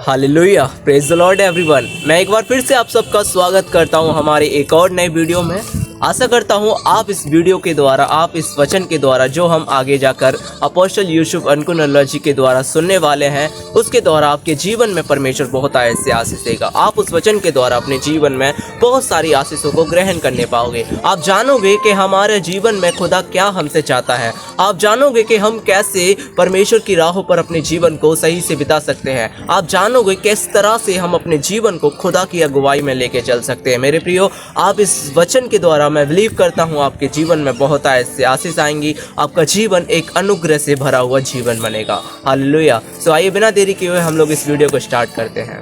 Hallelujah, praise the Lord everyone. मैं एक बार फिर से आप सबका स्वागत करता हूं हमारे एक और नए वीडियो में। आशा करता हूं आप इस वीडियो के द्वारा, आप इस वचन के द्वारा जो हम आगे जाकर अपोस्टल यूसुफ अनकुनल्लाजी के द्वारा सुनने वाले हैं, उसके द्वारा आपके जीवन में परमेश्वर बहुत ऐसे आशीष देगा। आप उस वचन के द्वारा अपने जीवन में बहुत सारी आशीषों को ग्रहण करने पाओगे। आप जानोगे कि हमारे जीवन में खुदा क्या हमसे चाहता है। आप जानोगे कि हम कैसे परमेश्वर की राहों पर अपने जीवन को सही से बिता सकते हैं। आप जानोगे किस तरह से हम अपने जीवन को खुदा की अगुवाई में लेके चल सकते हैं। मेरे प्रियो, आप इस वचन के द्वारा मैं बिलीव करता हूँ आपके जीवन में बहुत ऐसे आशीष आएंगी। आपका जीवन एक अनुग्रह से भरा हुआ जीवन बनेगा। हालेलुया। सो आइए बिना देरी किए हुए हम लोग इस वीडियो को स्टार्ट करते हैं।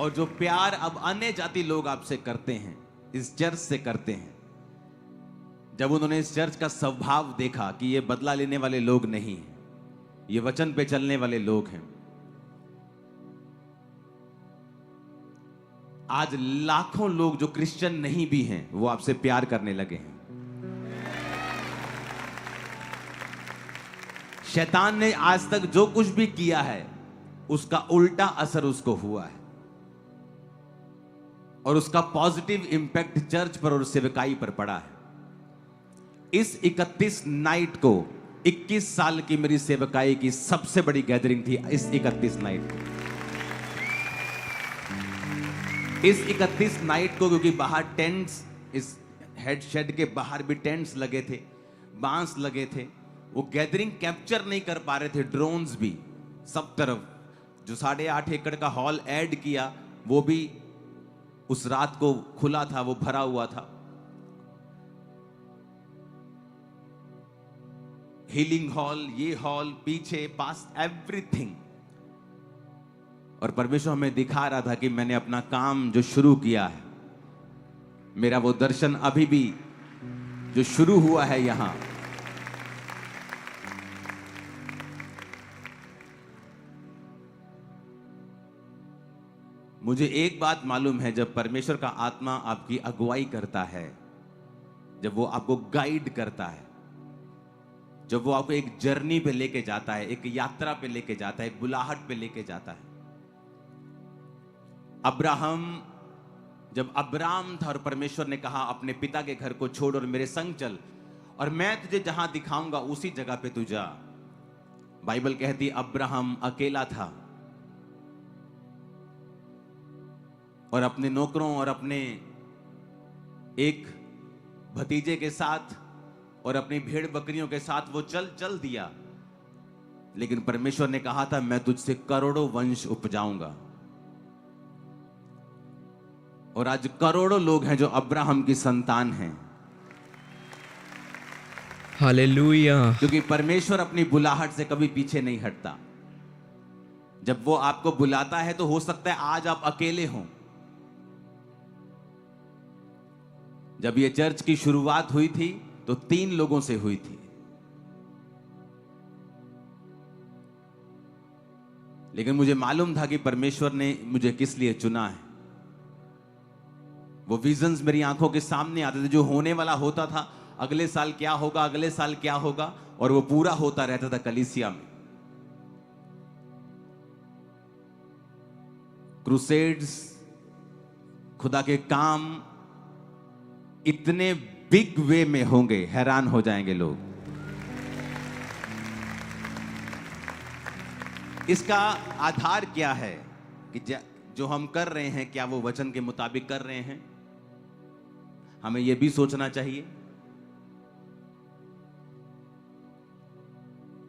और जो प्यार अब अन्य जाति लोग आपसे करते हैं, इस चर्च से करते हैं, जब उन्होंने इस चर्च का स्वभाव देखा कि ये बदला लेने वाले लोग नहीं हैं, ये वचन पे चलने वाले लोग हैं, आज लाखों लोग जो क्रिश्चियन नहीं भी हैं वो आपसे प्यार करने लगे हैं। शैतान ने आज तक जो कुछ भी किया है उसका उल्टा असर उसको हुआ है और उसका पॉजिटिव इंपैक्ट चर्च पर और सेवकाई पर पड़ा है। इस 31 नाइट को 21 साल की मेरी सेवकाई की सबसे बड़ी गैदरिंग थी। इस 31 नाइट को इस 31 नाइट को क्योंकि बाहर टेंट्स, इस हेड शेड के बाहर भी टेंट्स लगे थे, बांस लगे थे, वो गैदरिंग कैप्चर नहीं कर पा रहे थे। ड्रोन्स भी सब तरफ, जो 8.5 एकड़ का हॉल ऐड किया वो भी उस रात को खुला था, वो भरा हुआ था। हीलिंग हॉल, ये हॉल, पीछे पास, एवरीथिंग। और परमेश्वर हमें दिखा रहा था कि मैंने अपना काम जो शुरू किया है, मेरा वो दर्शन अभी भी जो शुरू हुआ है यहां, मुझे एक बात मालूम है, जब परमेश्वर का आत्मा आपकी अगुवाई करता है, जब वो आपको गाइड करता है, जब वो आपको एक जर्नी पे लेके जाता है, एक यात्रा पे लेके जाता है, एक बुलाहट पे लेके जाता है। अब्राहम, जब अब्राम था और परमेश्वर ने कहा अपने पिता के घर को छोड़ और मेरे संग चल और मैं तुझे जहां दिखाऊंगा उसी जगह पे तू जा। बाइबल कहती अब्राहम अकेला था और अपने नौकरों और अपने एक भतीजे के साथ और अपनी भेड़ बकरियों के साथ वो चल दिया, लेकिन परमेश्वर ने कहा था मैं तुझसे करोड़ों वंश उपजाऊंगा। और आज करोड़ों लोग हैं जो अब्राहम की संतान हैं। हालेलुया। क्योंकि परमेश्वर अपनी बुलाहट से कभी पीछे नहीं हटता। जब वो आपको बुलाता है तो हो सकता है आज आप अकेले हों। जब ये चर्च की शुरुआत हुई थी तो 3 लोगों से हुई थी, लेकिन मुझे मालूम था कि परमेश्वर ने मुझे किस लिए चुना है। वो विजन्स मेरी आंखों के सामने आते थे, जो होने वाला होता था, अगले साल क्या होगा, अगले साल क्या होगा, और वो पूरा होता रहता था कलीसिया में। क्रूसेड्स, खुदा के काम इतने बिग वे में होंगे, हैरान हो जाएंगे लोग। इसका आधार क्या है कि जो हम कर रहे हैं क्या वो वचन के मुताबिक कर रहे हैं? हमें यह भी सोचना चाहिए,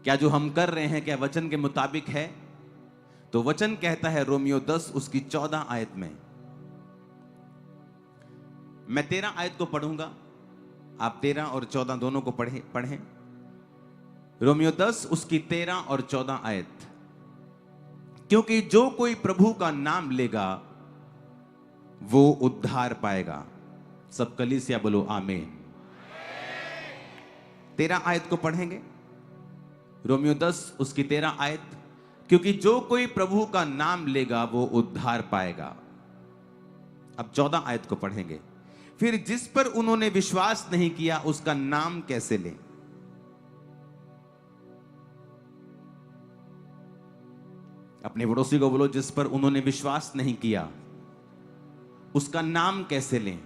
क्या जो हम कर रहे हैं क्या वचन के मुताबिक है? तो वचन कहता है रोमियो 10 उसकी 14 आयत में, मैं 13 आयत को पढ़ूंगा, आप 13 और 14 दोनों को पढ़ें। रोमियो 10 उसकी 13 और 14 आयत। क्योंकि जो कोई प्रभु का नाम लेगा वो उद्धार पाएगा। सब कलीसिया बोलो आमीन। 13 आयत को पढ़ेंगे, रोमियो 10 उसकी 13 आयत। क्योंकि जो कोई प्रभु का नाम लेगा वो उद्धार पाएगा। अब 14 आयत को पढ़ेंगे, फिर जिस पर उन्होंने विश्वास नहीं किया उसका नाम कैसे लें? अपने पड़ोसी को बोलो, जिस पर उन्होंने विश्वास नहीं किया उसका नाम कैसे लें।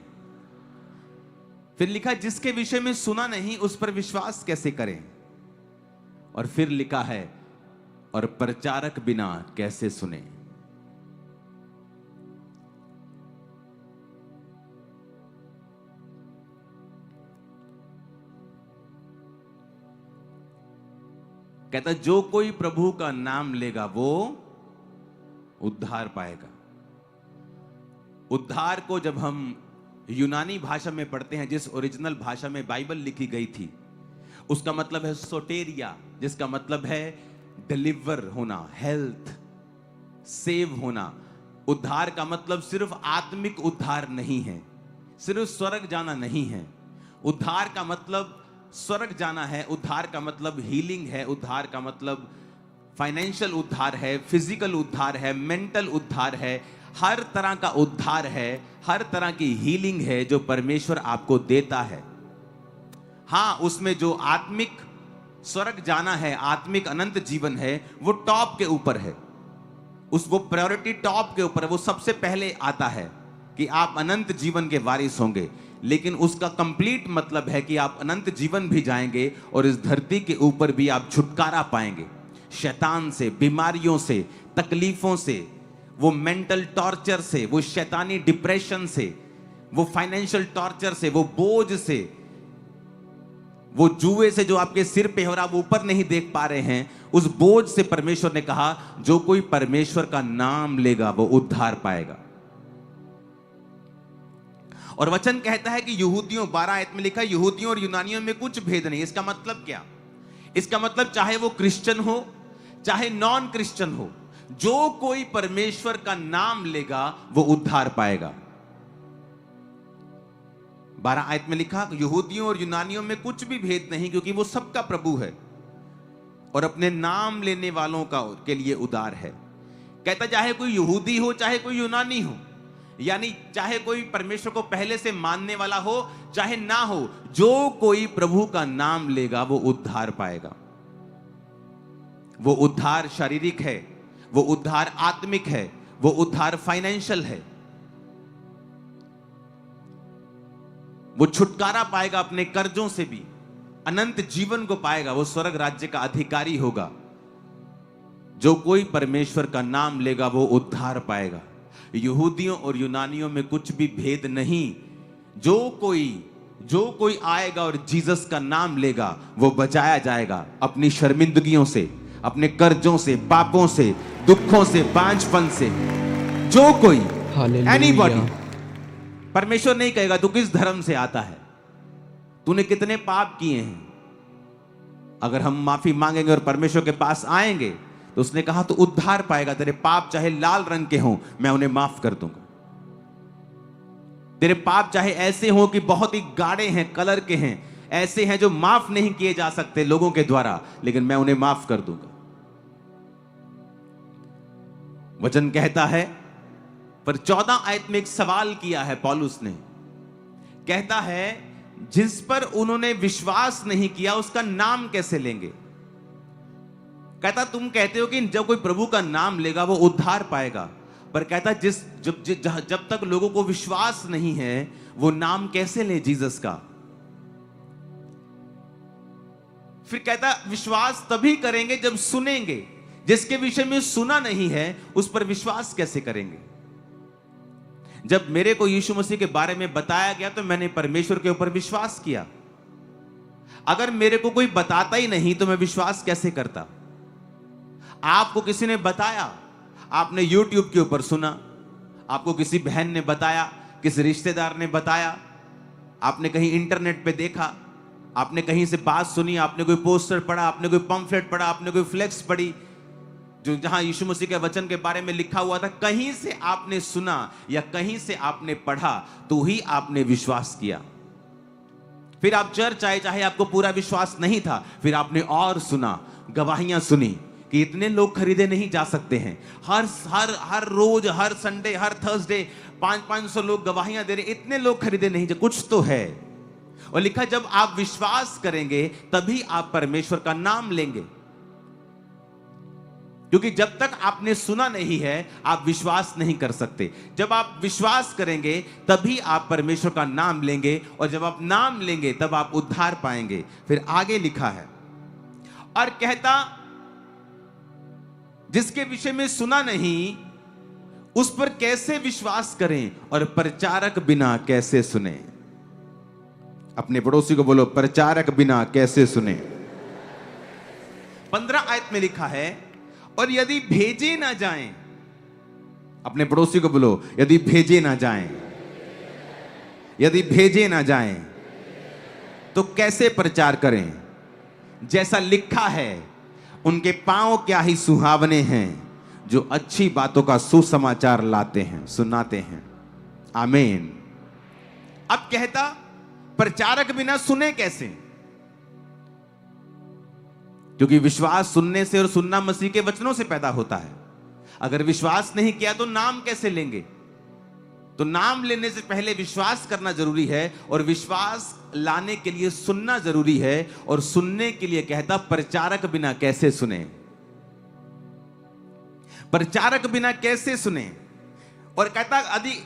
फिर लिखा, जिसके विषय में सुना नहीं उस पर विश्वास कैसे करें। और फिर लिखा है, और प्रचारक बिना कैसे सुने। कहता, जो कोई प्रभु का नाम लेगा वो उद्धार पाएगा। उद्धार को जब हम यूनानी भाषा में पढ़ते हैं, जिस ओरिजिनल भाषा में बाइबल लिखी गई थी, उसका मतलब है सोटेरिया, जिसका मतलब है डिलीवर होना, हेल्थ, सेव होना। उद्धार का मतलब सिर्फ आत्मिक उद्धार नहीं है, सिर्फ स्वर्ग जाना नहीं है। उद्धार का मतलब स्वर्ग जाना है। उद्धार का मतलब हीलिंग है। उद्धार का मतलब फाइनेंशियल उद्धार है, फिजिकल उद्धार है, मेंटल उद्धार है, हर तरह का उद्धार है, हर तरह की हीलिंग है जो परमेश्वर आपको देता है। हां, उसमें जो आत्मिक स्वर्ग जाना है, आत्मिक अनंत जीवन है, वो टॉप के ऊपर है। उसको प्रायोरिटी टॉप के ऊपर है, वो सबसे पहले आता है कि आप अनंत जीवन के वारिस होंगे। लेकिन उसका कंप्लीट मतलब है कि आप अनंत जीवन भी जाएंगे और इस धरती के ऊपर भी आप छुटकारा पाएंगे शैतान से, बीमारियों से, तकलीफों से, वो मेंटल टॉर्चर से, वो शैतानी डिप्रेशन से, वो फाइनेंशियल टॉर्चर से, वो बोझ से, वो जुए से जो आपके सिर पे हो रहा, वो ऊपर नहीं देख पा रहे हैं, उस बोझ से परमेश्वर ने कहा, जो कोई परमेश्वर का नाम लेगा वो उद्धार पाएगा। और वचन कहता है कि यहूदियों, 12 आयत में लिखा है, यहूदियों और यूनानियों में कुछ भेद नहीं। इसका मतलब क्या? इसका मतलब चाहे वो क्रिश्चियन हो चाहे नॉन क्रिश्चियन हो, जो कोई परमेश्वर का नाम लेगा वो उद्धार पाएगा। 12 आयत में लिखा, यहूदियों और यूनानियों में कुछ भी भेद नहीं, क्योंकि वो सबका प्रभु है और अपने नाम लेने वालों का के लिए उदार है। कहता, चाहे कोई यहूदी हो चाहे कोई यूनानी हो, यानी चाहे कोई परमेश्वर को पहले से मानने वाला हो चाहे ना हो, जो कोई प्रभु का नाम लेगा वो उद्धार पाएगा। वो उद्धार शारीरिक है, वो उद्धार आत्मिक है, वो उद्धार फाइनेंशियल है। वो छुटकारा पाएगा अपने कर्जों से भी, अनंत जीवन को पाएगा, वो स्वर्ग राज्य का अधिकारी होगा। जो कोई परमेश्वर का नाम लेगा वो उद्धार पाएगा। यहूदियों और यूनानियों में कुछ भी भेद नहीं। जो कोई आएगा और जीसस का नाम लेगा वो बचाया जाएगा अपनी शर्मिंदगियों से, अपने कर्जों से, पापों से, दुखों से, बांझपन से। जो कोई, एनीबॉडी। परमेश्वर नहीं कहेगा तू किस धर्म से आता है, तूने कितने पाप किए हैं। अगर हम माफी मांगेंगे और परमेश्वर के पास आएंगे तो उसने कहा तू उद्धार पाएगा। तेरे पाप चाहे लाल रंग के हों, मैं उन्हें माफ कर दूंगा। तेरे पाप चाहे ऐसे हों कि बहुत ही गाढ़े हैं, कलर के हैं, ऐसे हैं जो माफ नहीं किए जा सकते लोगों के द्वारा, लेकिन मैं उन्हें माफ कर दूंगा। वचन कहता है, पर 14 आयत में एक सवाल किया है पौलुस ने। कहता है, जिस पर उन्होंने विश्वास नहीं किया उसका नाम कैसे लेंगे। कहता, तुम कहते हो कि जब कोई प्रभु का नाम लेगा वो उद्धार पाएगा, पर कहता जब तक लोगों को विश्वास नहीं है वो नाम कैसे ले जीसस का। फिर कहता, विश्वास तभी करेंगे जब सुनेंगे। जिसके विषय में सुना नहीं है उस पर विश्वास कैसे करेंगे। जब मेरे को यीशु मसीह के बारे में बताया गया तो मैंने परमेश्वर के ऊपर विश्वास किया। अगर मेरे को कोई बताता ही नहीं तो मैं विश्वास कैसे करता। आपको किसी ने बताया, आपने YouTube के ऊपर सुना, आपको किसी बहन ने बताया, किसी रिश्तेदार ने बताया, आपने कहीं इंटरनेट पे देखा, आपने कहीं से बात सुनी, आपने कोई पोस्टर पढ़ा, आपने कोई पंफलेट पढ़ा, आपने कोई फ्लेक्स पढ़ी जो जहां यीशु मसीह के वचन के बारे में लिखा हुआ था, कहीं से आपने सुना या कहीं से आपने पढ़ा तो ही आपने विश्वास किया। फिर आप चर्च आए, चाहे आपको पूरा विश्वास नहीं था, फिर आपने और सुना, गवाहियां सुनी कि इतने लोग खरीदे नहीं जा सकते हैं। हर रोज, हर संडे, हर थर्सडे 500 लोग गवाहियां दे रहे, इतने लोग खरीदे नहीं, कुछ तो है। और लिखा, जब आप विश्वास करेंगे तभी आप परमेश्वर का नाम लेंगे। क्योंकि जब तक आपने सुना नहीं है आप विश्वास नहीं कर सकते। जब आप विश्वास करेंगे तभी आप परमेश्वर का नाम लेंगे, और जब आप नाम लेंगे तब आप उद्धार पाएंगे। फिर आगे लिखा है, और कहता जिसके विषय में सुना नहीं उस पर कैसे विश्वास करें, और प्रचारक बिना कैसे सुने। अपने पड़ोसी को बोलो, प्रचारक बिना कैसे सुने। 15 आयत में लिखा है, और यदि भेजे ना जाएं, अपने पड़ोसी को बोलो, यदि भेजे ना जाएं, यदि भेजे ना जाएं तो कैसे प्रचार करें। जैसा लिखा है, उनके पांव क्या ही सुहावने हैं जो अच्छी बातों का सुसमाचार लाते हैं, सुनाते हैं। आमीन। अब कहता प्रचारक बिना सुने कैसे, क्योंकि विश्वास सुनने से और सुनना मसीह के वचनों से पैदा होता है। अगर विश्वास नहीं किया तो नाम कैसे लेंगे। तो नाम लेने से पहले विश्वास करना जरूरी है, और विश्वास लाने के लिए सुनना जरूरी है, और सुनने के लिए कहता प्रचारक बिना कैसे सुने। प्रचारक बिना कैसे सुने। और कहता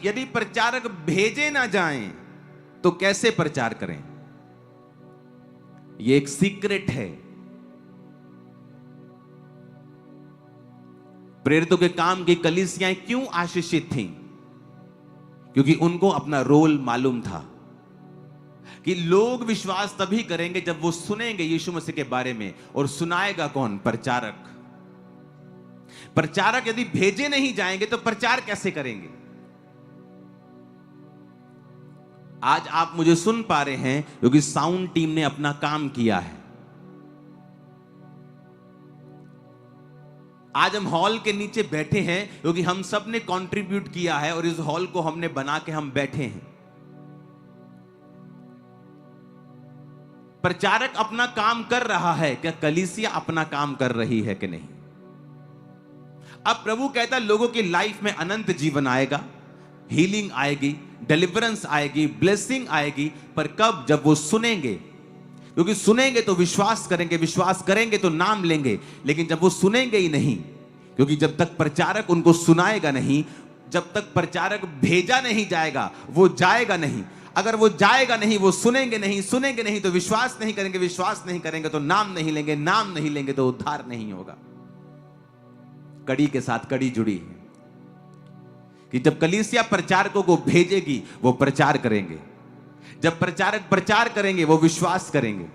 यदि प्रचारक भेजे ना जाएं तो कैसे प्रचार करें। यह एक सीक्रेट है। प्रेरितों के काम की कलीसियाएं क्यों आशीषित थीं? क्योंकि उनको अपना रोल मालूम था कि लोग विश्वास तभी करेंगे जब वो सुनेंगे यीशु मसीह के बारे में। और सुनाएगा कौन? प्रचारक। प्रचारक यदि भेजे नहीं जाएंगे तो प्रचार कैसे करेंगे। आज आप मुझे सुन पा रहे हैं क्योंकि साउंड टीम ने अपना काम किया है। आज हम हॉल के नीचे बैठे हैं क्योंकि हम सब ने कंट्रीब्यूट किया है, और इस हॉल को हमने बना के हम बैठे हैं। प्रचारक अपना काम कर रहा है, क्या कलीसिया अपना काम कर रही है कि नहीं? अब प्रभु कहता है लोगों की लाइफ में अनंत जीवन आएगा, हीलिंग आएगी, डिलीवरेंस आएगी, ब्लेसिंग आएगी। पर कब? जब वो सुनेंगे। क्योंकि सुनेंगे तो विश्वास करेंगे, विश्वास करेंगे तो नाम लेंगे। लेकिन जब वो सुनेंगे ही नहीं, क्योंकि जब तक प्रचारक उनको सुनाएगा नहीं, जब तक प्रचारक भेजा नहीं जाएगा वो जाएगा नहीं। अगर वो जाएगा नहीं, वो सुनेंगे नहीं, सुनेंगे नहीं तो विश्वास नहीं करेंगे, विश्वास नहीं करेंगे तो नाम नहीं लेंगे, नाम नहीं लेंगे तो उद्धार नहीं होगा। कड़ी के साथ कड़ी जुड़ी है कि जब कलीसिया प्रचारकों को भेजेगी वो प्रचार करेंगे। जब प्रचारक प्रचार करेंगे वो विश्वास करेंगे,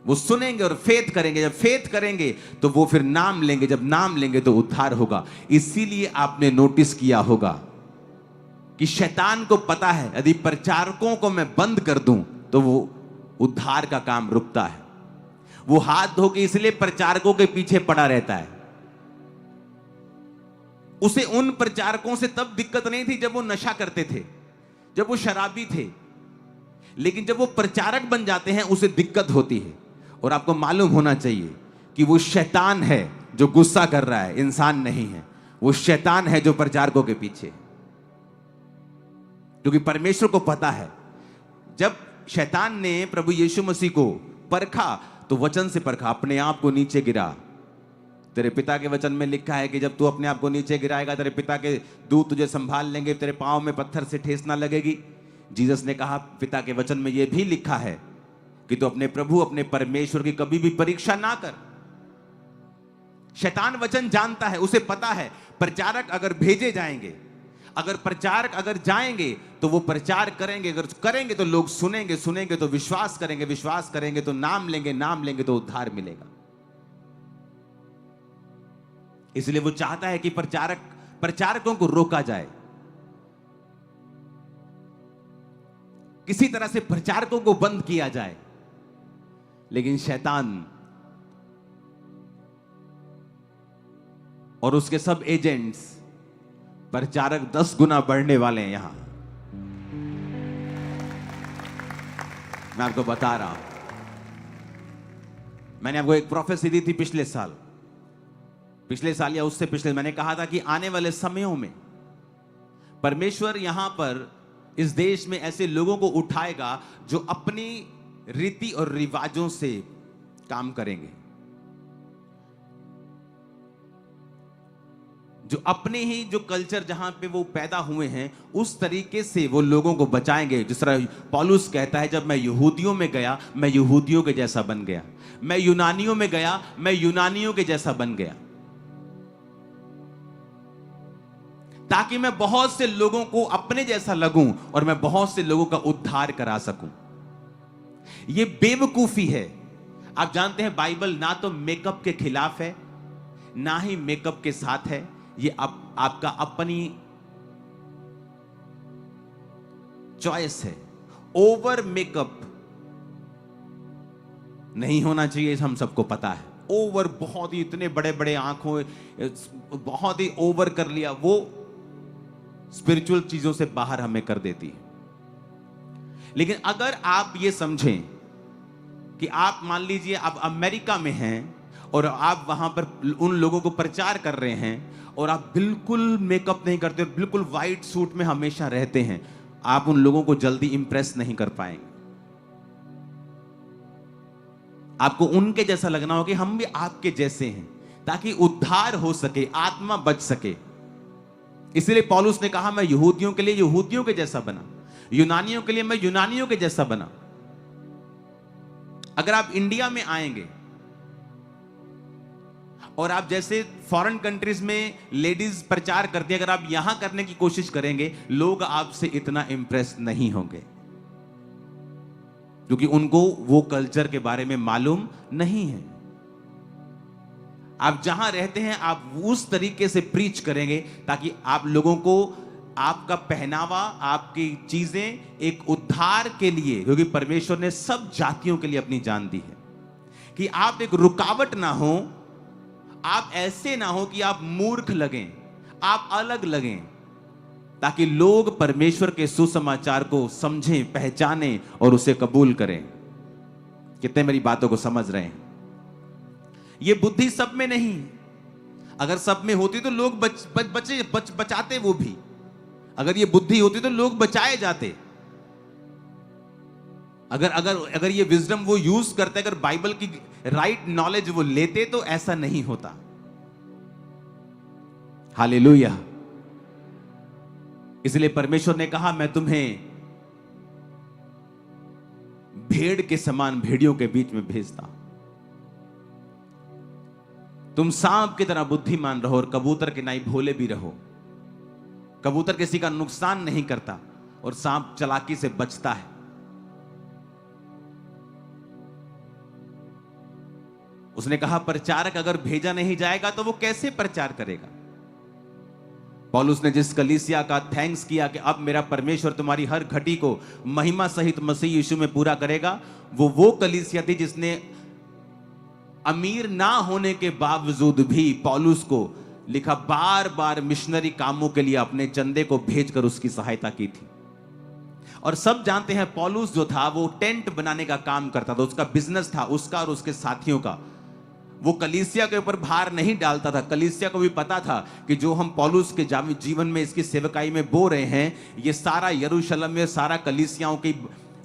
वो सुनेंगे और फेथ करेंगे। जब फेथ करेंगे तो वो फिर नाम लेंगे, जब नाम लेंगे तो उद्धार होगा। इसीलिए आपने नोटिस किया होगा कि शैतान को पता है यदि प्रचारकों को मैं बंद कर दूं तो वो उद्धार का काम रुकता है। वो हाथ धो के इसलिए प्रचारकों के पीछे पड़ा रहता है। उसे उन प्रचारकों से तब दिक्कत नहीं थी जब वो नशा करते थे, जब वो शराबी थे। लेकिन जब वो प्रचारक बन जाते हैं उसे दिक्कत होती है। और आपको मालूम होना चाहिए कि वो शैतान है जो गुस्सा कर रहा है, इंसान नहीं है। वो शैतान है जो प्रचारकों के पीछे। क्योंकि परमेश्वर को पता है जब शैतान ने प्रभु यीशु मसीह को परखा तो वचन से परखा, अपने आप को नीचे गिरा। तेरे पिता के वचन में लिखा है कि जब तू अपने आप को नीचे गिराएगा तेरे पिता के दूत तुझे संभाल लेंगे, तेरे पांव में पत्थर से ठेस ना लगेगी। जीसस ने कहा पिता के वचन में यह भी लिखा है कि तू अपने प्रभु अपने परमेश्वर की कभी भी परीक्षा ना कर। शैतान वचन जानता है, उसे पता है प्रचारक अगर भेजे जाएंगे, अगर प्रचारक अगर जाएंगे तो वो प्रचार करेंगे। अगर करेंगे तो लोग सुनेंगे, सुनेंगे तो विश्वास करेंगे, विश्वास करेंगे तो नाम लेंगे, नाम लेंगे तो उद्धार मिलेगा। इसलिए वो चाहता है कि प्रचारकों को रोका जाए, किसी तरह से प्रचारकों को बंद किया जाए। लेकिन शैतान और उसके सब एजेंट्स, प्रचारक 10 गुना बढ़ने वाले हैं। यहां मैं आपको बता रहा हूं, मैंने आपको एक प्रोफेसी दी थी पिछले साल या उससे पिछले। मैंने कहा था कि आने वाले समयों में परमेश्वर यहां पर इस देश में ऐसे लोगों को उठाएगा जो अपनी रीति और रिवाजों से काम करेंगे। जो अपने ही जो कल्चर जहां पे वो पैदा हुए हैं उस तरीके से वो लोगों को बचाएंगे। जिस तरह पौलुस कहता है, जब मैं यहूदियों में गया मैं यहूदियों के जैसा बन गया, मैं यूनानियों में गया मैं यूनानियों के जैसा बन गया, ताकि मैं बहुत से लोगों को अपने जैसा लगूं और मैं बहुत से लोगों का उद्धार करा सकूं। यह बेवकूफी है। आप जानते हैं बाइबल ना तो मेकअप के खिलाफ है ना ही मेकअप के साथ है। ये आपका अपनी चॉइस है। ओवर मेकअप नहीं होना चाहिए, हम सबको पता है। ओवर बहुत ही इतने बड़े बड़े आंखों बहुत ही ओवर कर लिया, वो स्पिरिचुअल चीजों से बाहर हमें कर देती है। लेकिन अगर आप ये समझें कि आप मान लीजिए आप अमेरिका में हैं और आप वहां पर उन लोगों को प्रचार कर रहे हैं और आप बिल्कुल मेकअप नहीं करते, बिल्कुल वाइट सूट में हमेशा रहते हैं, आप उन लोगों को जल्दी इंप्रेस नहीं कर पाएंगे। आपको उनके जैसा लगना होगा कि हम भी आपके जैसे हैं, ताकि उद्धार हो सके, आत्मा बच सके। इसलिए पौलुस ने कहा मैं यहूदियों के लिए यहूदियों के जैसा बना, यूनानियों के लिए मैं यूनानियों के जैसा बना। अगर आप इंडिया में आएंगे और आप जैसे फॉरेन कंट्रीज में लेडीज प्रचार करती है, अगर आप यहां करने की कोशिश करेंगे, लोग आपसे इतना इंप्रेस नहीं होंगे, क्योंकि उनको वो कल्चर के बारे में मालूम नहीं है। आप जहां रहते हैं आप उस तरीके से प्रीच करेंगे ताकि आप लोगों को आपका पहनावा, आपकी चीजें एक उद्धार के लिए, क्योंकि परमेश्वर ने सब जातियों के लिए अपनी जान दी है, कि आप एक रुकावट ना हो, आप ऐसे ना हो कि आप मूर्ख लगें, आप अलग लगें, ताकि लोग परमेश्वर के सुसमाचार को समझें, पहचानें और उसे कबूल करें। कितने मेरी बातों को समझ रहे हैं? यह बुद्धि सब में नहीं। अगर सब में होती तो लोग बचाते वो भी। अगर ये बुद्धि होती तो लोग बचाए जाते। अगर ये विजडम वो यूज करते, अगर बाइबल की राइट नॉलेज वो लेते, तो ऐसा नहीं होता। हालेलुया। इसलिए परमेश्वर ने कहा मैं तुम्हें भेड़ के समान भेड़ियों के बीच में भेजता हूं। तुम सांप की तरह बुद्धिमान रहो और कबूतर के नाई भोले भी रहो। कबूतर किसी का नुकसान नहीं करता और सांप चालाकी से बचता है। उसने कहा प्रचारक अगर भेजा नहीं जाएगा तो वो कैसे प्रचार करेगा? पौलुस ने जिस कलीसिया का थैंक्स किया कि अब मेरा परमेश्वर तुम्हारी हर घटी को महिमा सहित मसीह यीशु में पूरा करेगा, वो कलीसिया थी जिसने अमीर ना होने के बावजूद भी पौलुस को लिखा बार बार मिशनरी कामों के लिए अपने चंदे को भेजकर उसकी सहायता की थी। और सब जानते हैं पौलुस जो था वो टेंट बनाने का काम करता था, उसका बिजनेस था, उसका और उसके साथियों का। वो कलीसिया के ऊपर भार नहीं डालता था। कलीसिया को भी पता था कि जो हम पौलुस के जीवन में इसकी सेवकाई में बो रहे हैं, ये सारा यरूशलेम में सारा कलीसियाओं की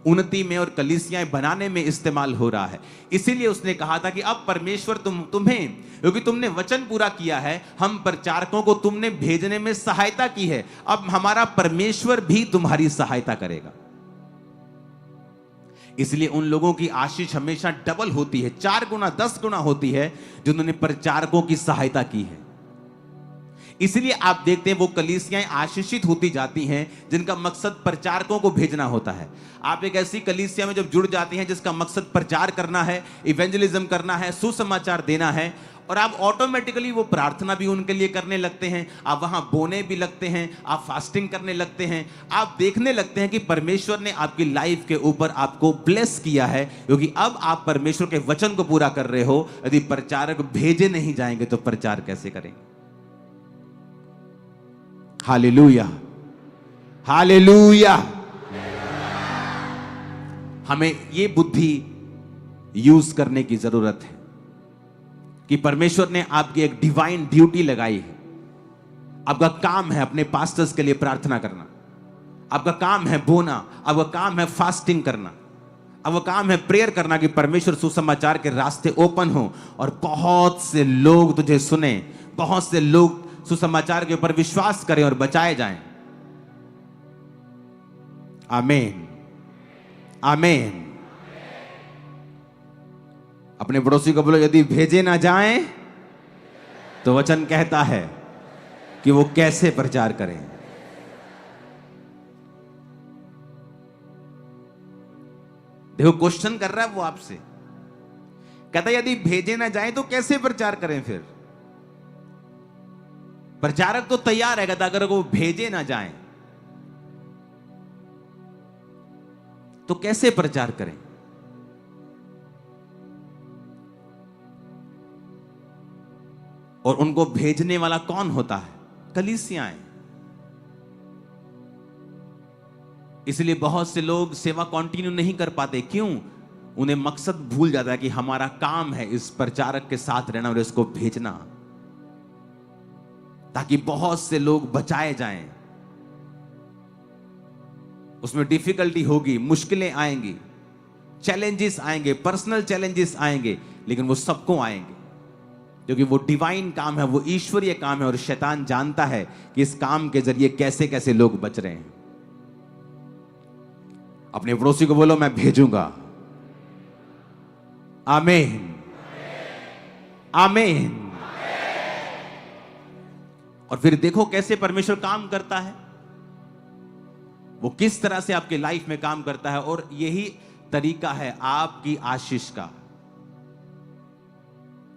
उन्नति में और कलीसियाएं बनाने में इस्तेमाल हो रहा है। इसीलिए उसने कहा था कि अब परमेश्वर तुम्हें, क्योंकि तुमने वचन पूरा किया है, हम प्रचारकों को तुमने भेजने में सहायता की है, अब हमारा परमेश्वर भी तुम्हारी सहायता करेगा। इसलिए उन लोगों की आशीष हमेशा डबल होती है, 4 गुना 10 गुना होती है जिन्होंने प्रचारकों की सहायता की है। इसलिए आप देखते हैं वो कलीसियाएं आशीषित होती जाती हैं जिनका मकसद प्रचारकों को भेजना होता है। आप एक ऐसी कलीसिया में जब जुड़ जाती हैं जिसका मकसद प्रचार करना है, इवेंजलिज्म करना है, सुसमाचार देना है, और आप ऑटोमेटिकली वो प्रार्थना भी उनके लिए करने लगते हैं, आप वहां बोने भी लगते हैं, आप फास्टिंग करने लगते हैं, आप देखने लगते हैं कि परमेश्वर ने आपकी लाइफ के ऊपर आपको ब्लेस किया है, क्योंकि अब आप परमेश्वर के वचन को पूरा कर रहे हो। यदि प्रचारक भेजे नहीं जाएंगे तो प्रचार कैसे करेंगे? Hallelujah, hallelujah. हमें ये बुद्धि यूज करने की जरूरत है कि परमेश्वर ने आपकी एक डिवाइन ड्यूटी लगाई है। आपका काम है अपने पास्टर्स के लिए प्रार्थना करना, आपका काम है बोना, आपका काम है फास्टिंग करना, आपका काम है प्रेयर करना कि परमेश्वर सुसमाचार के रास्ते ओपन हो और बहुत से लोग तुझे सुने, बहुत से लोग सुसमाचार के ऊपर विश्वास करें और बचाए जाएं। आमीन, आमीन। अपने पड़ोसी को बोलो, यदि भेजे ना जाएं तो वचन कहता है कि वो कैसे प्रचार करें। देखो क्वेश्चन कर रहा है वो आपसे, कहता है यदि भेजे ना जाएं तो कैसे प्रचार करें। फिर प्रचारक तो तैयार है, कहता अगर वो भेजे ना जाएं तो कैसे प्रचार करें। और उनको भेजने वाला कौन होता है? कलीसियाएं। इसलिए बहुत से लोग सेवा कंटिन्यू नहीं कर पाते। क्यों? उन्हें मकसद भूल जाता है कि हमारा काम है इस प्रचारक के साथ रहना और इसको भेजना, ताकि बहुत से लोग बचाए जाएं। उसमें डिफिकल्टी होगी, मुश्किलें आएंगी, चैलेंजेस आएंगे, पर्सनल चैलेंजेस आएंगे, लेकिन वो सबको आएंगे क्योंकि वो डिवाइन काम है, वो ईश्वरीय काम है और शैतान जानता है कि इस काम के जरिए कैसे कैसे लोग बच रहे हैं। अपने पड़ोसी को बोलो, मैं भेजूंगा। आमीन, आमीन। और फिर देखो कैसे परमेश्वर काम करता है, वो किस तरह से आपके लाइफ में काम करता है। और यही तरीका है आपकी आशीष का।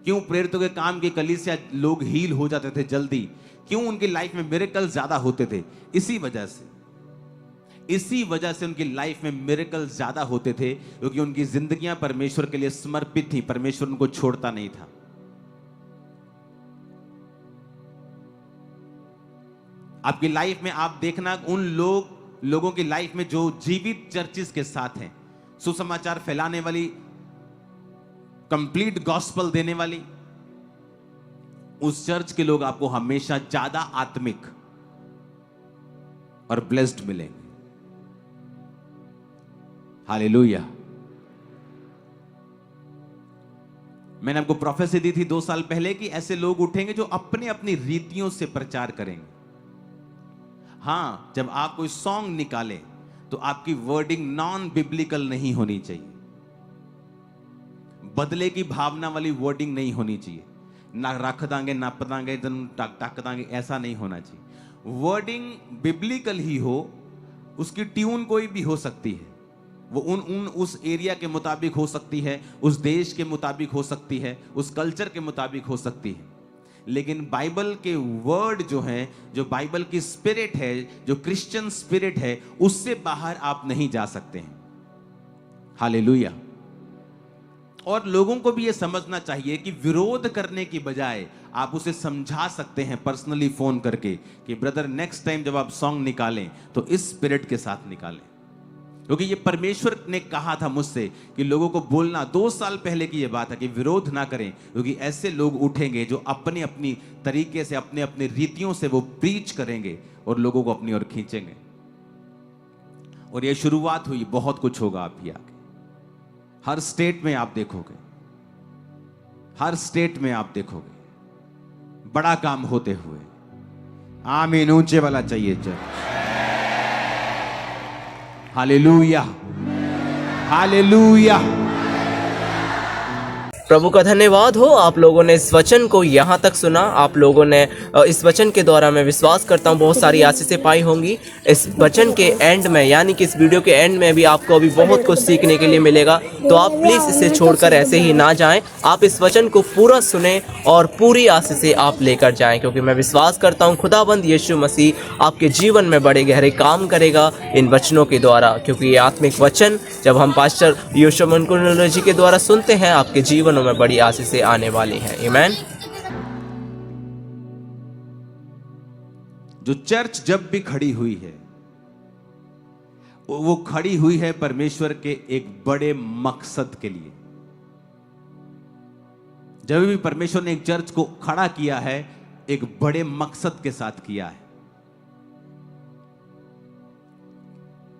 क्यों प्रेरितों के काम की कलीसिया लोग हील हो जाते थे जल्दी? क्यों उनकी लाइफ में मिरेकल ज्यादा होते थे? इसी वजह से उनकी लाइफ में मिरेकल ज्यादा होते थे, क्योंकि उनकी जिंदगियां परमेश्वर के लिए समर्पित थी। परमेश्वर उनको छोड़ता नहीं था। आपकी लाइफ में आप देखना उन लोगों की लाइफ में जो जीवित चर्चिस के साथ हैं, सुसमाचार फैलाने वाली, कंप्लीट गॉस्पल देने वाली, उस चर्च के लोग आपको हमेशा ज्यादा आत्मिक और ब्लेस्ड मिलेंगे। हालेलुया। मैंने आपको प्रोफेसी दी थी 2 साल पहले कि ऐसे लोग उठेंगे जो अपने अपनी रीतियों से प्रचार करेंगे। हां, जब आप कोई सॉन्ग निकालें तो आपकी वर्डिंग नॉन बिब्लिकल नहीं होनी चाहिए, बदले की भावना वाली वर्डिंग नहीं होनी चाहिए। ना रख दांगे, ना पतांगे, टक दांगे, ऐसा नहीं होना चाहिए। वर्डिंग बिब्लिकल ही हो, उसकी ट्यून कोई भी हो सकती है, वो उस एरिया के मुताबिक हो सकती है, उस देश के मुताबिक हो सकती है, उस कल्चर के मुताबिक हो सकती है। लेकिन बाइबल के वर्ड जो हैं, जो बाइबल की स्पिरिट है, जो क्रिश्चियन स्पिरिट है, उससे बाहर आप नहीं जा सकते हैं। हालेलुया। और लोगों को भी यह समझना चाहिए कि विरोध करने की बजाय आप उसे समझा सकते हैं पर्सनली फोन करके कि ब्रदर नेक्स्ट टाइम जब आप सॉन्ग निकालें तो इस स्पिरिट के साथ निकालें। क्योंकि ये परमेश्वर ने कहा था मुझसे कि लोगों को बोलना, 2 साल पहले की ये बात है कि विरोध ना करें, क्योंकि ऐसे लोग उठेंगे जो अपने अपनी तरीके से, अपने अपने रीतियों से वो प्रीच करेंगे और लोगों को अपनी ओर खींचेंगे। और ये शुरुआत हुई, बहुत कुछ होगा अभी आगे। हर स्टेट में आप देखोगे, हर स्टेट में आप देखोगे बड़ा काम होते हुए। आमीन। ऊंचे वाला चाहिए चर्च। Hallelujah, hallelujah. प्रभु का धन्यवाद हो, आप लोगों ने इस वचन को यहाँ तक सुना। आप लोगों ने इस वचन के द्वारा, मैं विश्वास करता हूँ, बहुत सारी आशीषें पाई होंगी। इस वचन के एंड में, यानी कि इस वीडियो के एंड में भी आपको अभी बहुत कुछ सीखने के लिए मिलेगा। तो आप प्लीज़ इसे छोड़कर ऐसे ही ना जाएं। आप इस वचन को पूरा सुने और पूरी आशीषें आप लेकर जाएं, क्योंकि मैं विश्वास करता हूँ खुदाबंद यीशु मसीह आपके जीवन में बड़े गहरे काम करेगा इन वचनों के द्वारा। क्योंकि ये आत्मिक वचन जब हम पास्टर योशुआ मनकुलर जी के द्वारा सुनते हैं, आपके जीवन में बड़ी आशीषें आने वाली हैं। आमीन। जो चर्च जब भी खड़ी हुई है, वो खड़ी हुई है परमेश्वर के एक बड़े मकसद के लिए। जब भी परमेश्वर ने एक चर्च को खड़ा किया है, एक बड़े मकसद के साथ किया है।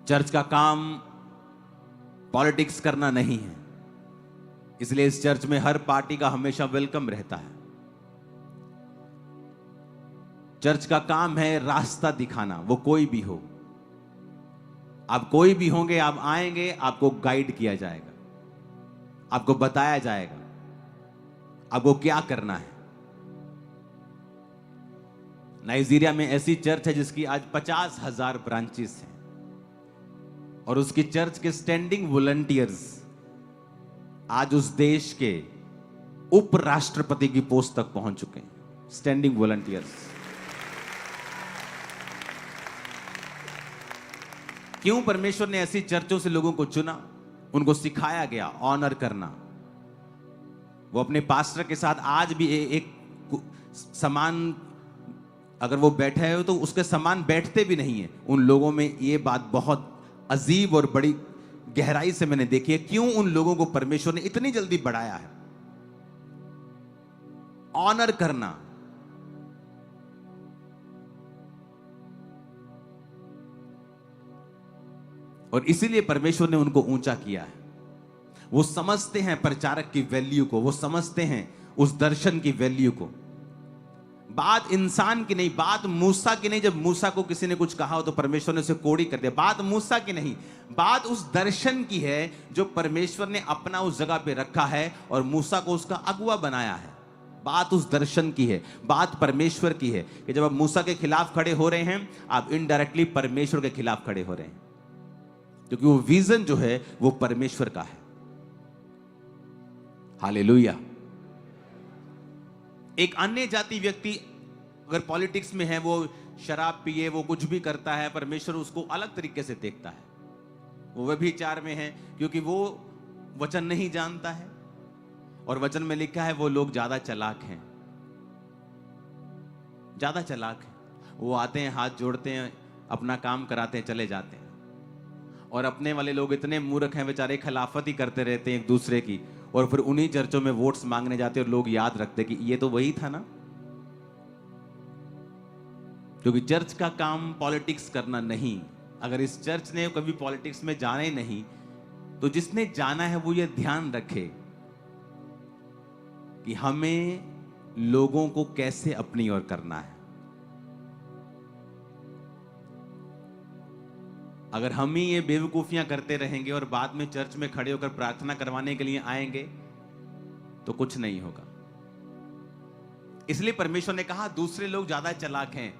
चर्च का काम पॉलिटिक्स करना नहीं है, इसलिए इस चर्च में हर पार्टी का हमेशा वेलकम रहता है। चर्च का काम है रास्ता दिखाना, वो कोई भी हो, आप कोई भी होंगे, आप आएंगे, आपको गाइड किया जाएगा, आपको बताया जाएगा आपको क्या करना है। नाइजीरिया में ऐसी चर्च है जिसकी आज 50,000 ब्रांचेस हैं और उसकी चर्च के स्टैंडिंग वॉलंटियर्स आज उस देश के उपराष्ट्रपति की पोस्ट तक पहुंच चुके हैं। Standing volunteers. क्यों परमेश्वर ने ऐसी चर्चों से लोगों को चुना? उनको सिखाया गया ऑनर करना। वो अपने पास्टर के साथ आज भी एक समान, अगर वो बैठे हो तो उसके समान बैठते भी नहीं है। उन लोगों में ये बात बहुत अजीब और बड़ी गहराई से मैंने देखी है, क्यों उन लोगों को परमेश्वर ने इतनी जल्दी बढ़ाया है। ऑनर करना। और इसीलिए परमेश्वर ने उनको ऊंचा किया है। वो समझते हैं प्रचारक की वैल्यू को, वो समझते हैं उस दर्शन की वैल्यू को। बात इंसान की नहीं, बात मूसा की नहीं। जब मूसा को किसी ने कुछ कहा हो तो परमेश्वर ने उसे कोड़ी कर दिया। बात मूसा की नहीं, बात उस दर्शन की है जो परमेश्वर ने अपना उस जगह पे रखा है और मूसा को उसका अगुवा बनाया है। बात उस दर्शन की है, बात परमेश्वर की है कि जब आप मूसा के खिलाफ खड़े हो रहे हैं, आप इनडायरेक्टली परमेश्वर के खिलाफ खड़े हो रहे हैं, क्योंकि वो विजन जो है वो परमेश्वर का है। हालेलुया। एक अन्य जाति व्यक्ति अगर पॉलिटिक्स में है, वो शराब पिए, वो कुछ भी करता है, परमेश्वर उसको अलग तरीके से देखता है। वो व्यभिचार में है क्योंकि वो वचन नहीं जानता है, और वचन में लिखा है वो लोग ज्यादा चालाक हैं, ज्यादा चालाक हैं। वो आते हैं, हाथ जोड़ते हैं, अपना काम कराते हैं, चले जाते हैं। और अपने वाले लोग इतने मूर्ख हैं बेचारे, खिलाफत ही करते रहते हैं एक दूसरे की, और फिर उन्हीं चर्चों में वोट्स मांगने जाते हैं और लोग याद रखते कि ये तो वही था ना। क्योंकि चर्च का काम पॉलिटिक्स करना नहीं। अगर इस चर्च ने कभी पॉलिटिक्स में जाना ही नहीं, तो जिसने जाना है वो ये ध्यान रखे कि हमें लोगों को कैसे अपनी ओर करना है। अगर हम ही ये बेवकूफियां करते रहेंगे और बाद में चर्च में खड़े होकर प्रार्थना करवाने के लिए आएंगे तो कुछ नहीं होगा। इसलिए परमेश्वर ने कहा दूसरे लोग ज्यादा चालाक हैं,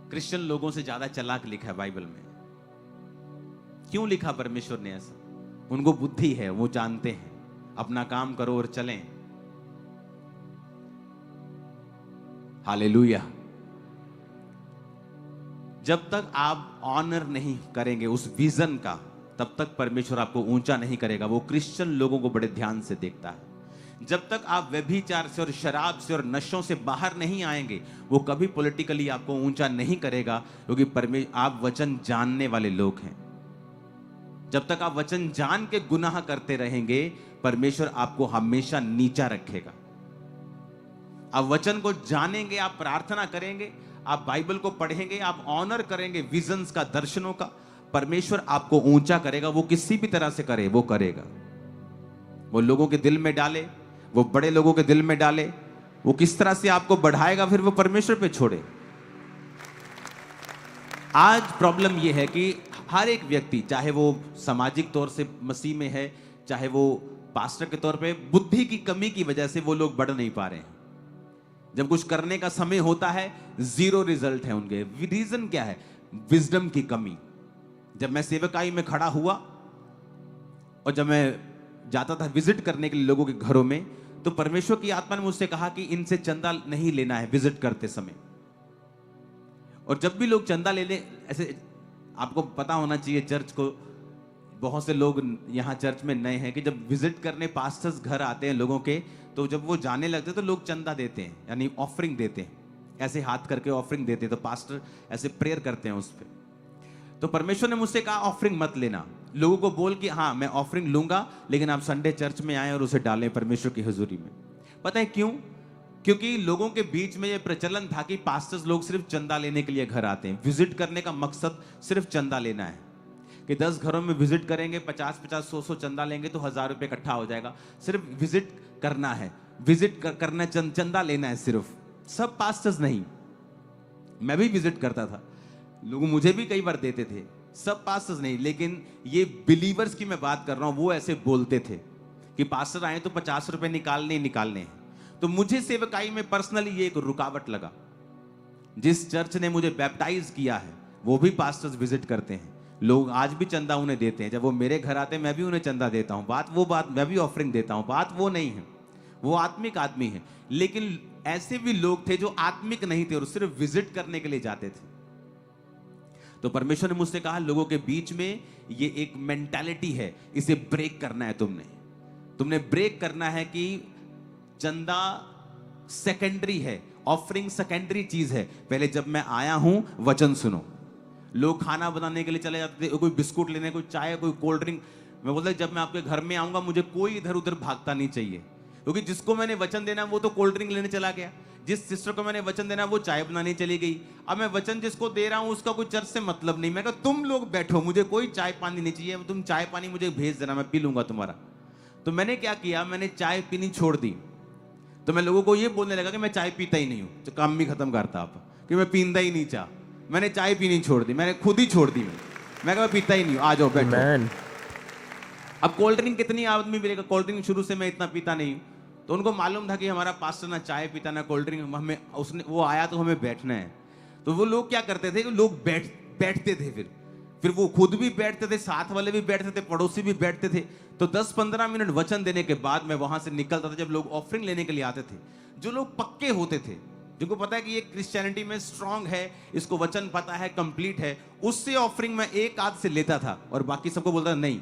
क्रिश्चियन लोगों से ज्यादा चालाक लिखा है बाइबल में। क्यों लिखा परमेश्वर ने ऐसा? उनको बुद्धि है, वो जानते हैं, अपना काम करो और चलें। हालेलुया। जब तक आप ऑनर नहीं करेंगे उस विजन का, तब तक परमेश्वर आपको ऊंचा नहीं करेगा। वो क्रिश्चियन लोगों को बड़े ध्यान से देखता है। जब तक आप व्यभिचार से और शराब से और नशों से बाहर नहीं आएंगे, वो कभी पॉलिटिकली आपको ऊंचा नहीं करेगा, क्योंकि आप वचन जानने वाले लोग हैं। जब तक आप वचन जान के गुनाह करते रहेंगे, परमेश्वर आपको हमेशा नीचा रखेगा। आप वचन को जानेंगे, आप प्रार्थना करेंगे, आप बाइबल को पढ़ेंगे, आप ऑनर करेंगे विजन्स का, दर्शनों का, परमेश्वर आपको ऊंचा करेगा। वो किसी भी तरह से करे, वो करेगा। वो लोगों के दिल में डाले, वो बड़े लोगों के दिल में डाले, वो किस तरह से आपको बढ़ाएगा, फिर वो परमेश्वर पे छोड़े। आज प्रॉब्लम ये है कि हर एक व्यक्ति, चाहे वो सामाजिक तौर से मसीह में है, चाहे वो पास्टर के तौर पे, बुद्धि की कमी की वजह से वो लोग बढ़ नहीं पा रहे हैं। जब कुछ करने का समय होता है, जीरो रिजल्ट है उनके। रीजन क्या है? विजडम की कमी। जब मैं सेवकाई में खड़ा हुआ और जब मैं जाता था विजिट करने के लिए लोगों के घरों में, तो परमेश्वर की आत्मा ने मुझसे कहा कि इनसे चंदा नहीं लेना है विजिट करते समय। और जब भी लोग चंदा ले ले, ऐसे आपको पता होना चाहिए चर्च को, बहुत से लोग यहाँ चर्च में नए हैं कि जब विजिट करने पास्टर्स घर आते हैं लोगों के, तो जब वो जाने लगते हैं तो लोग चंदा देते हैं, यानी ऑफरिंग देते हैं, ऐसे हाथ करके ऑफरिंग देते हैं। तो पास्टर ऐसे प्रेयर करते हैं उस पर। तो परमेश्वर ने मुझसे कहा ऑफरिंग मत लेना। लोगों को बोल कि हाँ मैं ऑफरिंग लूंगा, लेकिन आप संडे चर्च में आए और उसे डालें परमेश्वर की हुजूरी में। पता है क्यों? क्योंकि लोगों के बीच में ये प्रचलन था कि पास्टर्स लोग सिर्फ चंदा लेने के लिए घर आते हैं। विजिट करने का मकसद सिर्फ चंदा लेना है कि 10 घरों में विजिट करेंगे, 50-50, 100-100 चंदा लेंगे तो 1000 रुपये इकट्ठा हो जाएगा। सिर्फ विजिट करना है, विजिट करना, चंदा लेना है सिर्फ। सब पास्टर्स नहीं, मैं भी विजिट करता था, लोग मुझे भी कई बार देते थे, सब पास्टर्स नहीं, लेकिन ये बिलीवर्स की मैं बात कर रहा हूं, वो ऐसे बोलते थे कि पास्टर आए तो 50 रुपए निकालने ही निकालने हैं। तो मुझे सेवकाई में पर्सनली ये एक रुकावट लगा। जिस चर्च ने मुझे बैप्टाइज किया है वो भी पास्टर्स विजिट करते हैं, लोग आज भी चंदा उन्हें देते हैं, जब वो मेरे घर आते हैं मैं भी उन्हें चंदा देता हूं, बात मैं भी ऑफरिंग देता हूं, बात वो नहीं है, वो आत्मिक आदमी है। लेकिन ऐसे भी लोग थे जो आत्मिक नहीं थे और सिर्फ विजिट करने के लिए जाते थे। तो परमेश्वर ने मुझसे कहा, लोगों के बीच में ये एक मेंटालिटी है, इसे ब्रेक करना है। तुमने ब्रेक करना है कि चंदा सेकेंडरी है, ऑफरिंग सेकेंडरी चीज है। पहले जब मैं आया हूं वचन सुनो। लोग खाना बनाने के लिए चले जाते थे, कोई बिस्कुट लेने, कोई चाय, कोई कोल्ड ड्रिंक। मैं बोलता जब मैं आपके घर में आऊंगा मुझे कोई इधर उधर भागता नहीं चाहिए, क्योंकि जिसको मैंने वचन देना वो तो कोल्ड ड्रिंक लेने चला गया, जिस सिस्टर को मैंने वचन देना वो चाय बनाने चली गई। अब मैं वचन जिसको दे रहा हूं उसका कोई चर्च से मतलब नहीं। मैं कहा तुम लोग बैठो, मुझे कोई चाय पानी नहीं चाहिए, तुम चाय पानी मुझे भेज देना, मैं पी लूंगा तुम्हारा। तो मैंने क्या किया, मैंने चाय पीनी छोड़ दी। तो मैं लोगों को ये बोलने लगा कि मैं चाय पीता ही नहीं हूं, तो काम भी खत्म करता आप कि मैं पीता ही नहीं चाह। मैंने चाय पीनी छोड़ दी, मैंने खुद ही छोड़ दी। मैं कहा मैं पीता ही नहीं हूं, आ जाओ बैठो। अब कोल्ड ड्रिंक कितनी आदमी पिएगा, कोल्ड ड्रिंक शुरू से मैं इतना पीता नहीं हूं। तो उनको मालूम था कि हमारा पास्टर ना चाय पीता ना कोल्ड ड्रिंक, हमें उसने वो आया तो हमें बैठना है। तो वो लोग क्या करते थे, लोग बैठते थे, फिर वो खुद भी बैठते थे, साथ वाले भी बैठते थे, पड़ोसी भी बैठते थे। तो 10-15 मिनट वचन देने के बाद मैं वहां से निकलता था। जब लोग ऑफरिंग लेने के लिए आते थे, जो लोग पक्के होते थे, जिनको पता है कि ये क्रिश्चियनिटी में स्ट्रांग है, इसको वचन पता है, कंप्लीट है, उससे ऑफरिंग मैं एक आध से लेता था और बाकी सबको बोलता नहीं।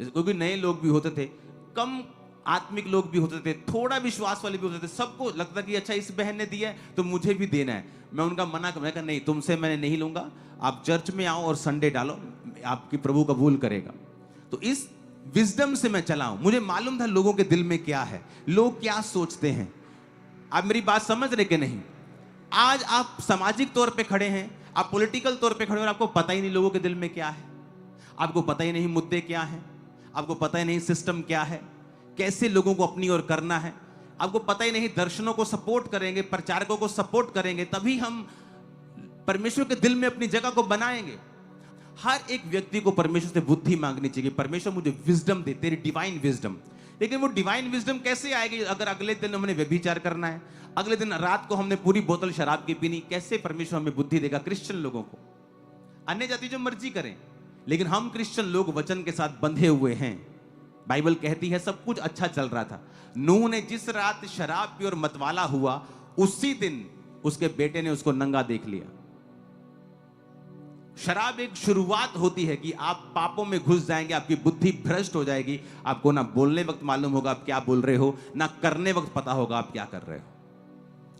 क्योंकि नए लोग भी होते थे, कम आत्मिक लोग भी होते थे, थोड़ा विश्वास वाले भी होते थे, सबको लगता कि अच्छा इस बहन ने दिया है तो मुझे भी देना है। मैं उनका मैं कहा नहीं, तुमसे मैंने नहीं लूंगा, आप चर्च में आओ और संडे डालो, आपकी प्रभु कबूल करेगा। तो इस विजडम से मैं चला हूं। मुझे मालूम था लोगों के दिल में क्या है, लोग क्या सोचते हैं। आप मेरी बात समझ रहे कि नहीं? आज आप सामाजिक तौर पे खड़े हैं, आप पॉलिटिकल तौर पे खड़े हैं और आपको पता ही नहीं लोगों के दिल में क्या है, आपको पता ही नहीं मुद्दे क्या हैं, आपको पता ही नहीं सिस्टम क्या है, कैसे लोगों को अपनी ओर करना है, आपको पता ही नहीं। दर्शनों को सपोर्ट करेंगे, प्रचारकों को सपोर्ट करेंगे, तभी हम परमेश्वर के दिल में अपनी जगह को बनाएंगे। हर एक व्यक्ति को परमेश्वर से बुद्धि मांगनी चाहिए, परमेश्वर मुझे विजडम दे, तेरी डिवाइन विजडम। लेकिन वो डिवाइन विजडम कैसे आएगी अगर अगले दिन हमने व्यभिचार करना है, अगले दिन रात को हमने पूरी बोतल शराब की पीनी? कैसे परमेश्वर हमें बुद्धि देगा? क्रिश्चियन लोगों को, अन्य जाति जो मर्जी करें, लेकिन हम क्रिश्चियन लोग वचन के साथ बंधे हुए हैं। बाइबल कहती है सब कुछ अच्छा चल रहा था। नूह ने जिस रात शराब पी और मतवाला हुआ, उसी दिन उसके बेटे ने उसको नंगा देख लिया। शराब एक शुरुआत होती है कि आप पापों में घुस जाएंगे, आपकी बुद्धि भ्रष्ट हो जाएगी, आपको ना बोलने वक्त मालूम होगा आप क्या बोल रहे हो, ना करने वक्त पता होगा आप क्या कर रहे हो।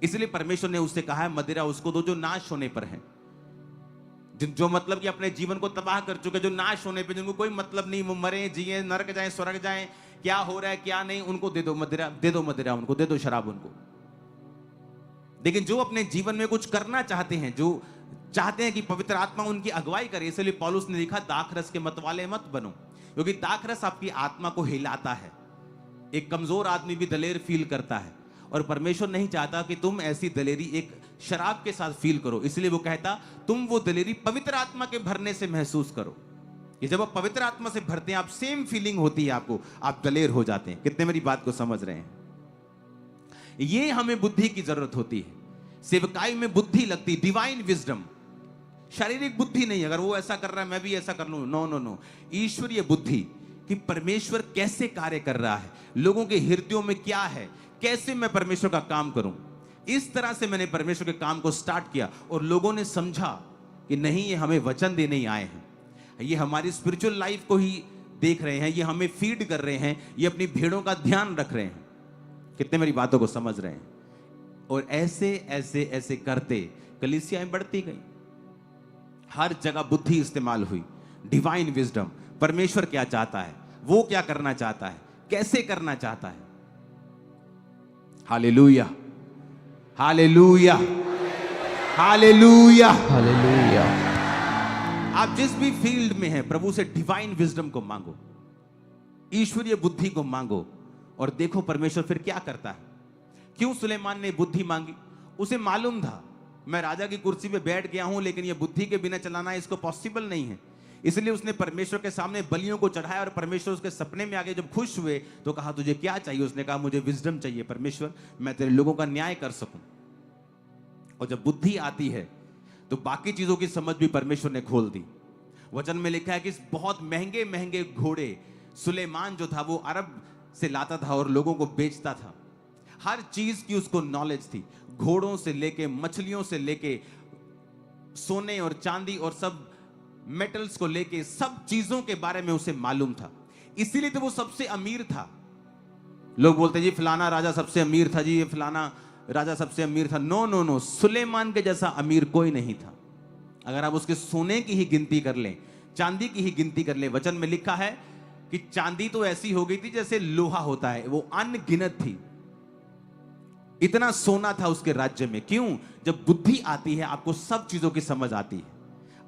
इसलिए परमेश्वर ने उससे कहा है मदिरा उसको दो जो नाश होने पर है, जो मतलब कि अपने जीवन को तबाह कर चुके, जो नाश होने पे, जिनको कोई मतलब नहीं, वो मरे जिए, नरक जाए स्वर्ग जाए, क्या हो रहा है क्या नहीं, उनको दे दो मदिरा, दे दो मदिरा, उनको दे दो शराब उनको। लेकिन जो अपने जीवन में कुछ करना चाहते हैं, जो चाहते हैं कि पवित्र आत्मा उनकी अगुवाई करे, इसलिए पौलुस ने लिखा दाखरस के मतवाले मत बनो, क्योंकि दाखरस आपकी आत्मा को हिलाता है। एक कमजोर आदमी भी दलेर फील करता है, और परमेश्वर नहीं चाहता कि तुम ऐसी दलेरी एक शराब के साथ फील करो। इसलिए वो कहता तुम वो दलेरी पवित्र आत्मा के भरने से महसूस करो। ये जब आप पवित्र आत्मा से भरते हैं, आप सेम फीलिंग होती है आपको, आप दलेर हो जाते हैं। कितने मेरी बात को समझ रहे हैं? ये हमें बुद्धि की जरूरत होती है। सेवकाई में बुद्धि लगती, डिवाइन विजडम, शारीरिक बुद्धि नहीं। अगर वो ऐसा कर रहा है मैं भी ऐसा कर लूं, नो नो नो। ईश्वरीय बुद्धि कि परमेश्वर कैसे कार्य कर रहा है, लोगों के हृदयों में क्या है, कैसे मैं परमेश्वर का काम करूं। इस तरह से मैंने परमेश्वर के काम को स्टार्ट किया, और लोगों ने समझा कि नहीं ये हमें वचन देने ही आए हैं, ये हमारी स्पिरिचुअल लाइफ को ही देख रहे हैं, ये हमें फीड कर रहे हैं, ये अपनी भेड़ों का ध्यान रख रहे हैं। कितने मेरी बातों को समझ रहे हैं? और ऐसे ऐसे ऐसे करते कलीसियाएं बढ़ती गई, हर जगह बुद्धि इस्तेमाल हुई, डिवाइन विजडम। परमेश्वर क्या चाहता है, वो क्या करना चाहता है, कैसे करना चाहता है। Hallelujah, hallelujah, hallelujah, hallelujah. आप जिस भी फील्ड में हैं, प्रभु से डिवाइन विजडम को मांगो, ईश्वरीय बुद्धि को मांगो, और देखो परमेश्वर फिर क्या करता है। क्यों सुलेमान ने बुद्धि मांगी? उसे मालूम था मैं राजा की कुर्सी पे बैठ गया हूं, लेकिन ये बुद्धि के बिना चलाना इसको पॉसिबल नहीं है। इसलिए उसने परमेश्वर के सामने बलियों को चढ़ाया और परमेश्वर उसके सपने में आके जब खुश हुए तो कहा तुझे क्या चाहिए? उसने कहा मुझे विजडम चाहिए परमेश्वर, मैं तेरे लोगों का न्याय कर सकूं। और जब बुद्धि आती है तो बाकी चीजों की समझ भी परमेश्वर ने खोल दी। वचन में लिखा है कि बहुत महंगे महंगे घोड़े सुलेमान जो था वो अरब से लाता था और लोगों को बेचता था। हर चीज की उसको नॉलेज थी, घोड़ों से लेके मछलियों से लेके सोने और चांदी और सब मेटल्स को लेके सब चीजों के बारे में उसे मालूम था। इसीलिए तो वो सबसे अमीर था। लोग बोलते जी फलाना राजा सबसे अमीर था, जी ये फलाना राजा सबसे अमीर था। नो नो नो, सुलेमान के जैसा अमीर कोई नहीं था। अगर आप उसके सोने की ही गिनती कर लें, चांदी की ही गिनती कर लें, वचन में लिखा है कि चांदी तो ऐसी हो गई थी जैसे लोहा होता है, वो अनगिनत थी। इतना सोना था उसके राज्य में। क्यों? जब बुद्धि आती है आपको सब चीजों की समझ आती है।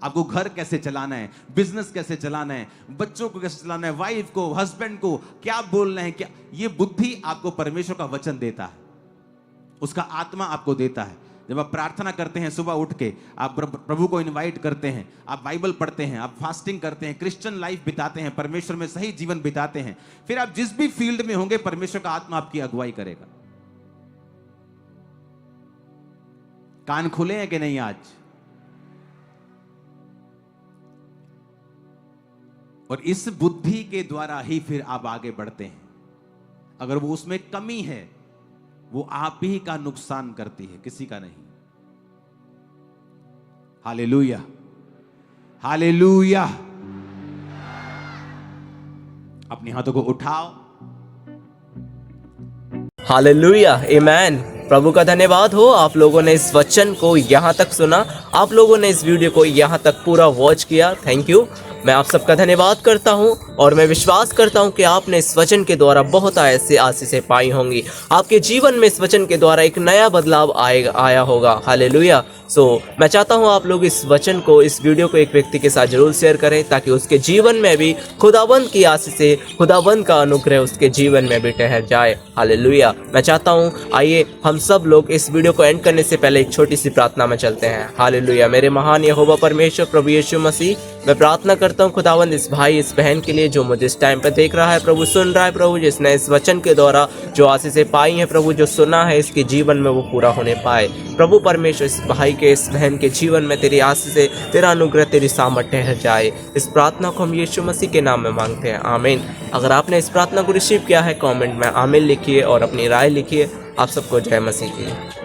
आपको घर कैसे चलाना है, बिजनेस कैसे चलाना है, बच्चों को कैसे चलाना है, वाइफ को, हस्बैंड को क्या बोलना है, क्या, ये बुद्धि आपको परमेश्वर का वचन देता है, उसका आत्मा आपको देता है। जब आप प्रार्थना करते हैं सुबह उठ के, आप प्रभु को इनवाइट करते हैं, आप बाइबल पढ़ते हैं, आप फास्टिंग करते हैं, क्रिश्चियन लाइफ बिताते हैं, परमेश्वर में सही जीवन बिताते हैं, फिर आप जिस भी फील्ड में होंगे परमेश्वर का आत्मा आपकी अगुवाई करेगा। कान खुले हैं कि नहीं आज? और इस बुद्धि के द्वारा ही फिर आप आगे बढ़ते हैं। अगर वो उसमें कमी है वो आप ही का नुकसान करती है, किसी का नहीं। Hallelujah, hallelujah. अपने हाथों को उठाओ। हालेलुया, आमेन। प्रभु का धन्यवाद हो, आप लोगों ने इस वचन को यहाँ तक सुना, आप लोगों ने इस वीडियो को यहाँ तक पूरा वॉच किया। Thank you. मैं आप सबका धन्यवाद करता हूँ और मैं विश्वास करता हूँ कि आपने इस वचन के द्वारा बहुत ऐसे आशीषें पाई होंगी। आपके जीवन में इस वचन के द्वारा एक नया बदलाव आया होगा। हालेलुया। मैं चाहता हूँ आप लोग इस वचन को, इस वीडियो को एक व्यक्ति के साथ जरूर शेयर करें ताकि उसके जीवन में भी खुदाबंद की आशीषें, खुदाबंद का अनुग्रह उसके जीवन में भी ठहर जाए। हालेलुया। मैं चाहता हूँ आइए हम सब लोग इस वीडियो को एंड करने से पहले एक छोटी सी प्रार्थना में चलते हैं। हालेलुया। मेरे महान यहोवा परमेश्वर प्रभु यीशु मसीह, मैं प्रार्थना करता हूँ खुदावंद इस भाई इस बहन के लिए जो मुझे इस टाइम पे देख रहा है प्रभु, सुन रहा है प्रभु, जिसने इस वचन के द्वारा जो आशीषें पाई हैं प्रभु, जो सुना है इसके जीवन में वो पूरा होने पाए। प्रभु परमेश्वर इस भाई के इस बहन के जीवन में तेरी आशीषें, तेरा अनुग्रह, तेरी सामर्थ ठहर जाए। इस प्रार्थना को हम यीशु मसीह के नाम में मांगते हैं, आमीन। अगर आपने इस प्रार्थना को रिसीव किया है कमेंट में आमीन लिखिए और अपनी राय लिखिए। आप सबको जय मसीह की।